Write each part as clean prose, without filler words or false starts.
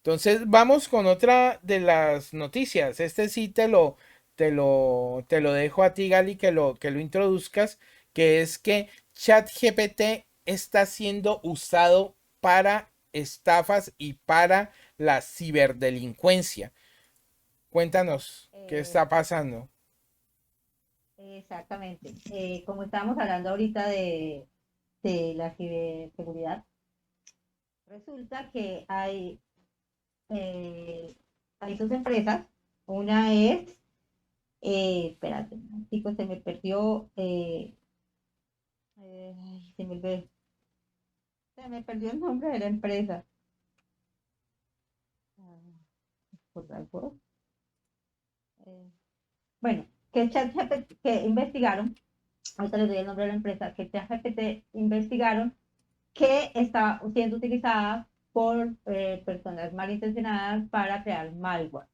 Entonces vamos con otra de las noticias. Este sí te lo dejo a ti, Gali, que lo introduzcas, que es que ChatGPT está siendo usado para estafas y para la ciberdelincuencia. Cuéntanos, ¿qué Eh, está pasando? Exactamente. Como estábamos hablando ahorita de la ciberseguridad, resulta que hay dos empresas. Una es, espérate, chicos, se me perdió, ay, se me perdió el nombre de la empresa. Ah, por algo. Eh, bueno, que ChatGPT, que investigaron, ahorita les doy el nombre de la empresa, que ChatGPT investigaron que está siendo utilizada por personas malintencionadas para crear malware.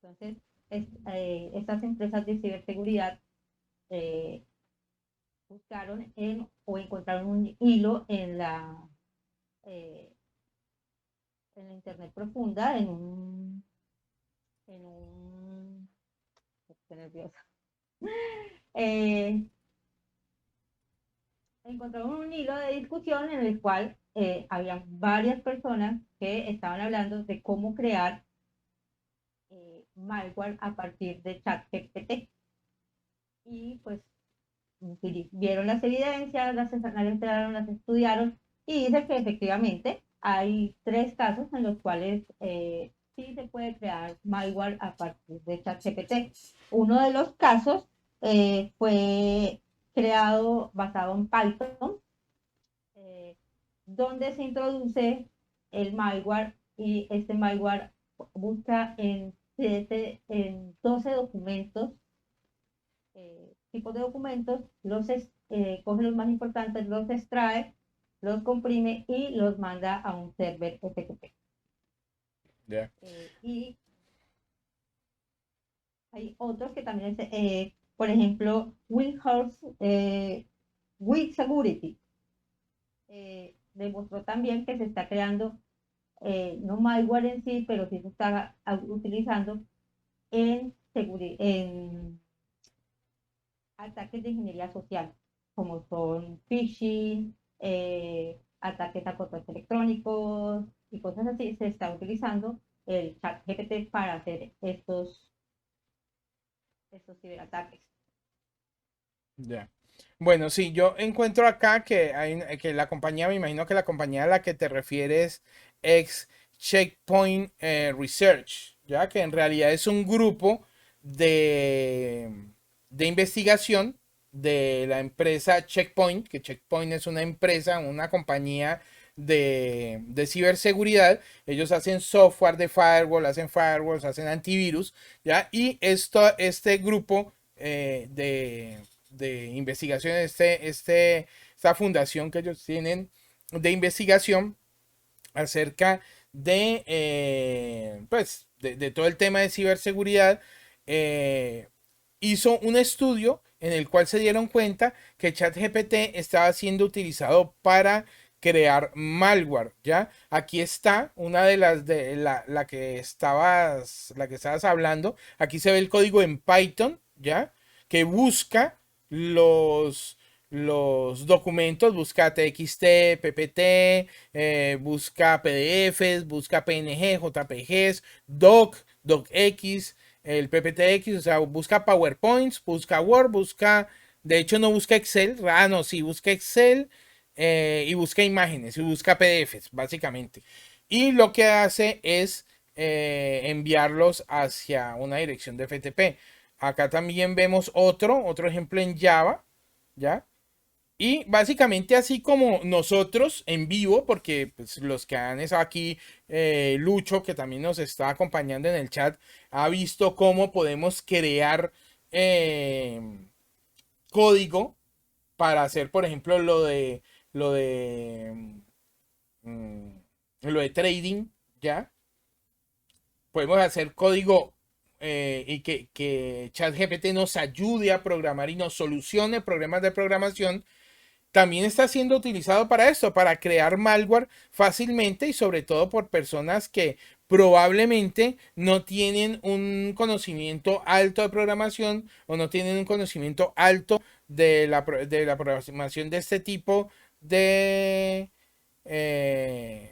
Entonces, estas empresas de ciberseguridad eh, buscaron o encontraron un hilo eh, en la Internet profunda, en un, estoy nerviosa. Eh, Encontraron un hilo de discusión en el cual había varias personas que estaban hablando de cómo crear malware a partir de ChatGPT. Y pues vieron las evidencias, las analizaron, las estudiaron y dice que efectivamente hay tres casos en los cuales sí se puede crear malware a partir de ChatGPT. Uno de los casos fue creado basado en Python, eh, donde se introduce el malware y este malware busca en 12 documentos, tipos de documentos, coge los más importantes, los extrae, los comprime y los manda a un server FTP. Ya. Y hay otros que también, por ejemplo, With Security, demostró también que se está creando, no malware en sí, pero sí se está utilizando en ataques de ingeniería social, como son phishing, ataques a correos electrónicos y cosas así. Se está utilizando el chat GPT para hacer estos ciberataques. Ya. Bueno, sí, yo encuentro acá que la compañía, me imagino que la compañía a la que te refieres es Checkpoint Research, ya que en realidad es un grupo de, de investigación de la empresa Checkpoint, que Checkpoint es una empresa, una compañía de ciberseguridad. Ellos hacen software de firewall, hacen firewalls, hacen antivirus, ¿ya? Y este grupo de investigación, esta fundación que ellos tienen de investigación acerca de todo el tema de ciberseguridad, eh, hizo un estudio en el cual se dieron cuenta que ChatGPT estaba siendo utilizado para crear malware, ¿ya? Aquí está una de las de la que estabas hablando. Aquí se ve el código en Python, ¿ya? Que busca los los documentos, busca TXT, PPT, busca PDFs, busca PNG, JPGs, DocX, el PPTX, o sea, busca PowerPoints, busca Word, de hecho no busca Excel, no, sí, busca Excel y busca imágenes y busca PDFs, básicamente. Y lo que hace es enviarlos hacia una dirección de FTP. Acá también vemos otro ejemplo en Java, ¿ya? Y básicamente así como nosotros en vivo, porque pues, los que han estado aquí, Lucho, que también nos está acompañando en el chat, ha visto cómo podemos crear eh, código para hacer, por ejemplo, lo de, mm, lo de trading, ¿ya? Podemos hacer código y que ChatGPT nos ayude a programar y nos solucione problemas de programación. también está siendo utilizado para esto, para crear malware fácilmente y sobre todo por personas que probablemente no tienen un conocimiento alto de programación o no tienen un conocimiento alto de la programación de este tipo de, eh,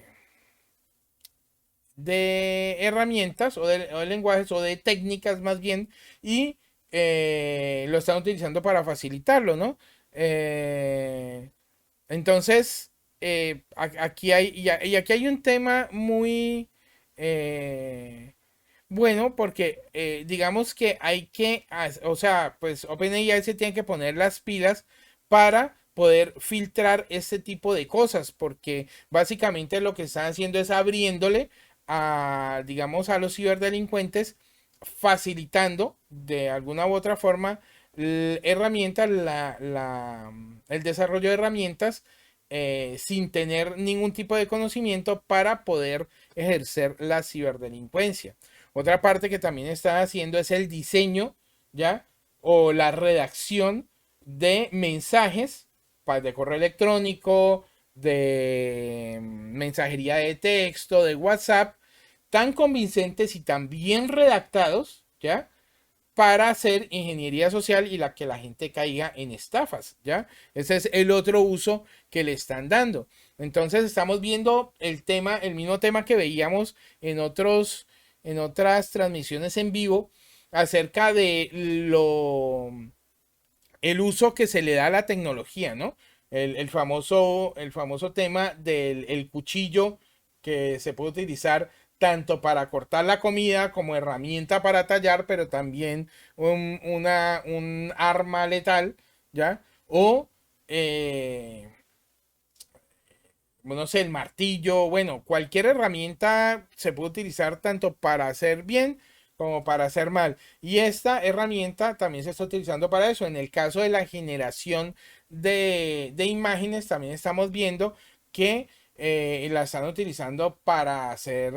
de herramientas o de lenguajes o de técnicas más bien y lo están utilizando para facilitarlo, ¿no? Eh, entonces, aquí hay, y aquí hay un tema muy bueno, porque digamos que hay que, o sea, pues OpenAI se tiene que poner las pilas para poder filtrar este tipo de cosas, porque básicamente lo que están haciendo es abriéndole a, digamos, a los ciberdelincuentes, facilitando de alguna u otra forma herramientas, el desarrollo de herramientas sin tener ningún tipo de conocimiento para poder ejercer la ciberdelincuencia. Otra parte que también están haciendo es el diseño, ¿ya? O la redacción de mensajes de correo electrónico, de mensajería de texto, de WhatsApp, tan convincentes y tan bien redactados, ¿ya? Para hacer ingeniería social y la que la gente caiga en estafas, ¿ya? Ese es el otro uso que le están dando. Entonces estamos viendo el tema, el mismo tema que veíamos en otras transmisiones en vivo acerca de el uso que se le da a la tecnología, ¿no? El famoso tema del el cuchillo que se puede utilizar tanto para cortar la comida como herramienta para tallar, pero también un arma letal, ¿ya? O, no sé, el martillo, bueno, cualquier herramienta se puede utilizar tanto para hacer bien como para hacer mal. Y esta herramienta también se está utilizando para eso. En el caso de la generación de imágenes, también estamos viendo que la están utilizando para hacer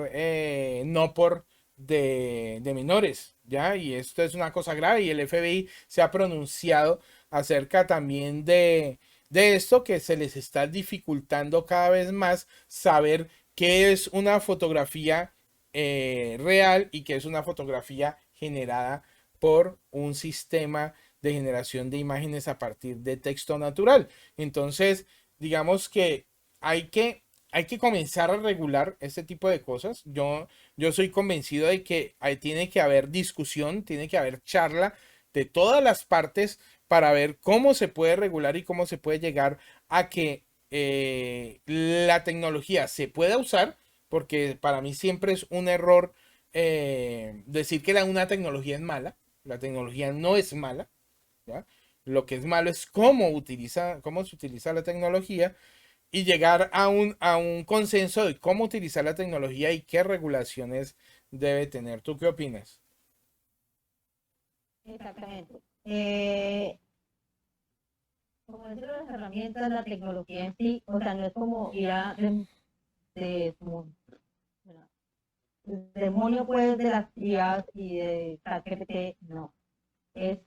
no por de menores, ¿ya? Y esto es una cosa grave y el FBI se ha pronunciado acerca también de esto que se les está dificultando cada vez más saber qué es una fotografía real y qué es una fotografía generada por un sistema de generación de imágenes a partir de texto natural. Entonces, digamos que hay que, hay que comenzar a regular este tipo de cosas. Yo soy convencido de que tiene que haber discusión, tiene que haber charla de todas las partes para ver cómo se puede regular y cómo se puede llegar a que la tecnología se pueda usar, porque para mí siempre es un error decir que una tecnología es mala. La tecnología no es mala, ¿ya? Lo que es malo es cómo se utiliza la tecnología y llegar a un consenso de cómo utilizar la tecnología y qué regulaciones debe tener. ¿Tú qué opinas? Exactamente. Como decir las herramientas, la tecnología en sí, o sea, no es como ir a como, bueno, el demonio pues de las IAs y de ChatGPT, no. Es,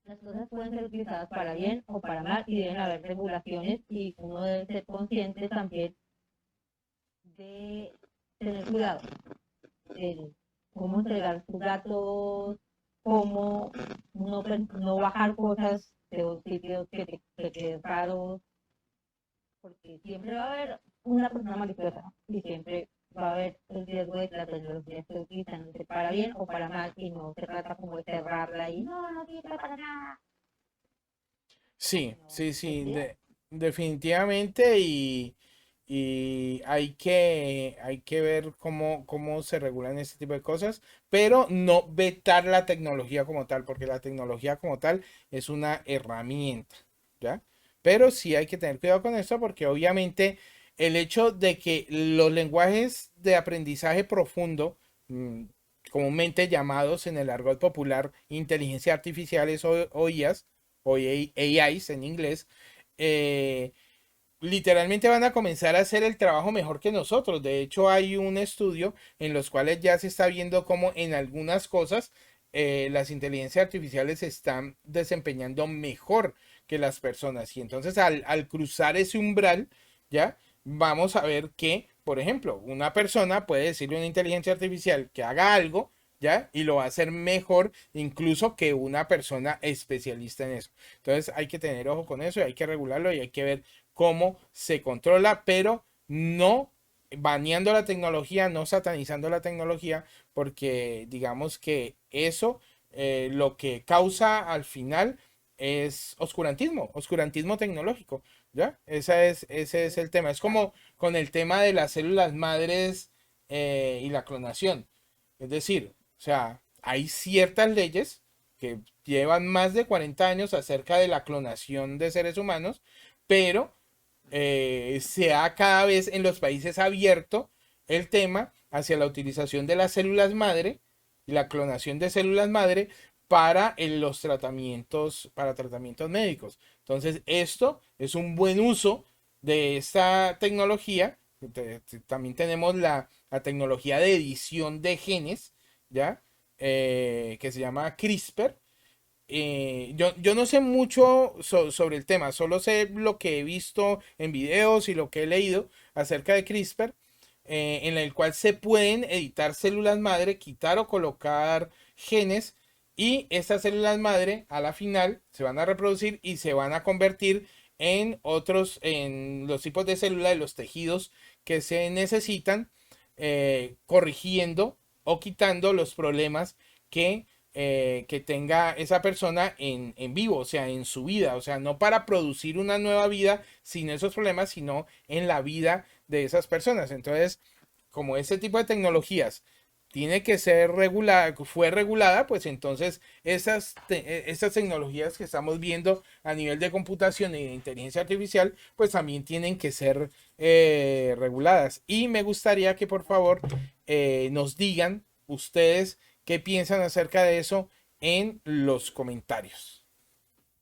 las cosas pueden ser utilizadas para bien o para mal y deben haber regulaciones y uno debe ser consciente también de tener cuidado en cómo entregar sus datos, cómo no bajar cosas de los sitios que te raros, porque siempre va a haber una persona maliciosa y siempre va a haber el riesgo de que la tecnología esté utilizándose para bien o para mal y no se trata como de cerrarla y no, no sirve para nada, Sí, sino sí, sí, cuidado. definitivamente y hay que ver cómo se regulan este tipo de cosas, pero no vetar la tecnología como tal, porque la tecnología como tal es una herramienta, ¿ya? Pero sí hay que tener cuidado con esto porque obviamente el hecho de que los lenguajes de aprendizaje profundo, mm, comúnmente llamados en el argot popular inteligencia artificiales o IAs, o AIs en inglés, eh, literalmente van a comenzar a hacer el trabajo mejor que nosotros. De hecho, hay un estudio en los cuales ya se está viendo cómo en algunas cosas las inteligencias artificiales se están desempeñando mejor que las personas. Y entonces al cruzar ese umbral, ¿ya? Vamos a ver que, por ejemplo, una persona puede decirle a una inteligencia artificial que haga algo, ¿ya? Y lo va a hacer mejor incluso que una persona especialista en eso. Entonces hay que tener ojo con eso y hay que regularlo y hay que ver cómo se controla, pero no baneando la tecnología, no satanizando la tecnología, porque digamos que eso lo que causa al final es oscurantismo, oscurantismo tecnológico, ¿ya? Ese es el tema. Es como con el tema de las células madres y la clonación. Es decir, o sea, hay ciertas leyes que llevan más de 40 años acerca de la clonación de seres humanos, pero se ha cada vez en los países abierto el tema hacia la utilización de las células madre y la clonación de células madre para los tratamientos, para tratamientos médicos. Entonces, esto es un buen uso de esta tecnología. También tenemos la tecnología de edición de genes, ¿ya? Que se llama CRISPR. Yo no sé mucho sobre el tema, solo sé lo que he visto en videos y lo que he leído acerca de CRISPR, en el cual se pueden editar células madre, quitar o colocar genes y estas células madre a la final se van a reproducir y se van a convertir en otros, en los tipos de células, de los tejidos que se necesitan, corrigiendo o quitando los problemas que tenga esa persona en vivo, o sea, en su vida, o sea, no para producir una nueva vida sin esos problemas, sino en la vida de esas personas. Entonces, como ese tipo de tecnologías tiene que ser regulada, fue regulada, pues entonces esas tecnologías que estamos viendo a nivel de computación y de inteligencia artificial, pues también tienen que ser reguladas. Y me gustaría que por favor nos digan ustedes qué piensan acerca de eso en los comentarios.